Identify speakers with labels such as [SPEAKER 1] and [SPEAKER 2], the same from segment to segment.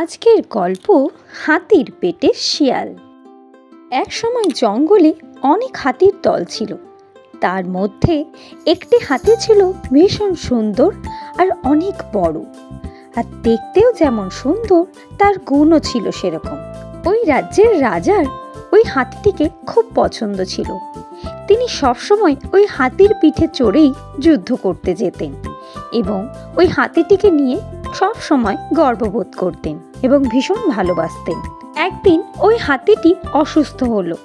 [SPEAKER 1] আজকের গল্প হাতির পেটে শিয়াল। এক সময় জঙ্গলে অনেক হাতির দল ছিল। তার মধ্যে একটি হাতি ছিল ভীষণ সুন্দর আর অনেক বড়, আর দেখতেও যেমন সুন্দর তার গুণও ছিল সেরকম। ওই রাজ্যের রাজার ওই হাতিটিকে খুব পছন্দ ছিল। তিনি সবসময় ওই হাতির পিঠে চড়েই যুদ্ধ করতে যেতেন এবং ওই হাতিটিকে নিয়ে সব সময় গর্ববোধ করতেন এবং ভীষণ ভালোবাসতেন। একদিন ওই হাতিটি অসুস্থ হলো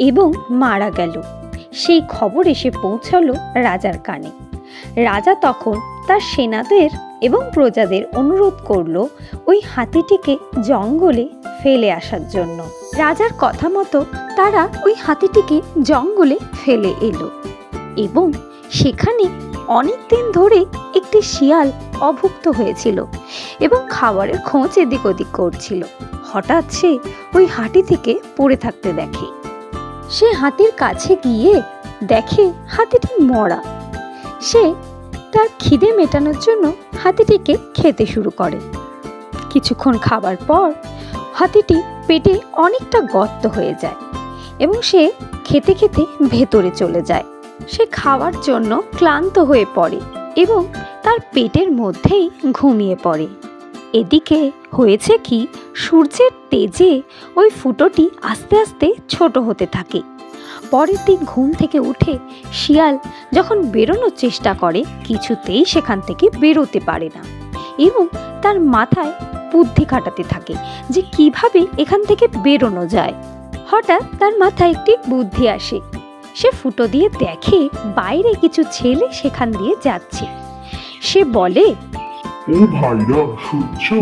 [SPEAKER 1] এবং মারা গেল। সেই খবর এসে পৌঁছালো রাজার কানে। রাজা তখন তার সেনাদের এবং প্রজাদের অনুরোধ করলো ওই হাতিটিকে জঙ্গলে ফেলে আসার জন্য। রাজার কথা মতো তারা ওই হাতিটিকে জঙ্গলে ফেলে এলো এবং সেখানে অনেক দিন ধরে একটি শিয়াল অভুক্ত হয়েছিল এবং খাবারের খোঁজ এদিক ওদিক করছিল। হঠাৎ সে ওই হাতি থেকে পড়ে থাকতে দেখে। সে হাতির কাছে গিয়ে দেখে হাতিটি মরা। সে তার খিদে মেটানোর জন্য হাতিটিকে খেতে শুরু করে। কিছুক্ষণ খাবার পর হাতিটি পেটে অনেকটা গর্ত হয়ে যায় এবং সে খেতে খেতে ভেতরে চলে যায়। সে খাওয়ার জন্য ক্লান্ত হয়ে পড়ে এবং তার পেটের মধ্যেই ঘুমিয়ে পড়ে। এদিকে হয়েছে কি, সূর্যের তেজে ওই ফুটোটি আস্তে আস্তে ছোট হতে থাকে। পরের দিন ঘুম থেকে উঠে শিয়াল যখন বেরোনোর চেষ্টা করে, কিছুতেই সেখান থেকে বেরোতে পারে না এবং তার মাথায় বুদ্ধি খাটাতে থাকে যে কিভাবে এখান থেকে বেরোনো যায়। হঠাৎ তার মাথায় একটি বুদ্ধি আসে। সে ফুটো দিয়ে দেখে বাইরে কিছু ছেলে সেখান দিয়ে যাচ্ছে। সে বলে,
[SPEAKER 2] ও ভাইরা, শুনছো?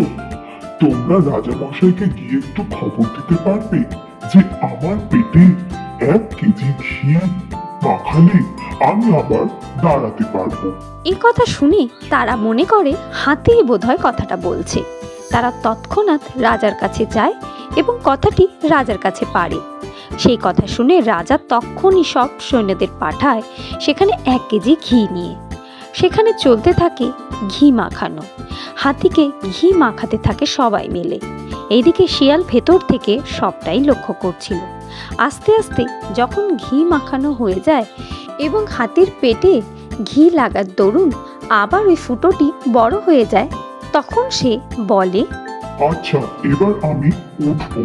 [SPEAKER 2] তোমরা রাজামশাইকে গিয়ে একটু খবর দিতে পারবে যে আমার পেটে 1 কেজি ঘি মাখালে আমি আবার দাঁড়াতে পারবো।
[SPEAKER 1] এই কথা শুনে তারা মনে করে হাতি বোধহয় কথাটা বলছে। তারা তৎক্ষণাৎ রাজার কাছে যায় এবং কথাটি রাজার কাছে পারে। সেই কথা শুনে রাজা তখনই সব সৈন্যদের পাঠায় সেখানে 1 কেজি ঘি নিয়ে। সেখানে চলতে থাকে ঘি মাখানো। হাতিকে ঘি মাখাতে থাকে সবাই মিলে। এইদিকে শিয়াল ভেতর থেকে সবটাই লক্ষ্য করছিল। আস্তে আস্তে যখন ঘি মাখানো হয়ে যায় এবং হাতির পেটে ঘি লাগার দরুন আবার ওই ফুটোটি বড় হয়ে যায়, তখন সে বলে,
[SPEAKER 2] আচ্ছা, এবার আমি উঠবো।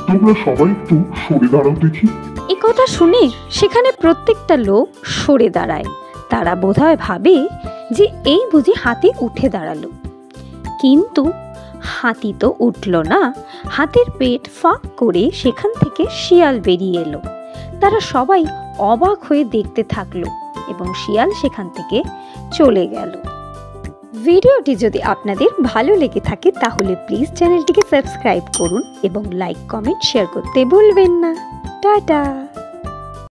[SPEAKER 2] তোমরা সবাই একটু সরে দাঁড়াও দেখি।
[SPEAKER 1] এই কথা শুনে সেখানে প্রত্যেকটা লোক সরে দাঁড়ায়। তারা বোধহয় ভাবে যে এই বুঝি হাতি উঠে দাঁড়ালো। কিন্তু হাতি তো উঠল না। হাতির পেট ফাঁক করে সেখান থেকে শিয়াল বেরিয়ে এলো। তারা সবাই অবাক হয়ে দেখতে থাকলো এবং শিয়াল সেখান থেকে চলে গেল। ভিডিওটি যদি আপনাদের ভালো লেগে থাকে তাহলে প্লিজ চ্যানেলটিকে সাবস্ক্রাইব করুন এবং লাইক, কমেন্ট, শেয়ার করতে ভুলবেন না। টাটা।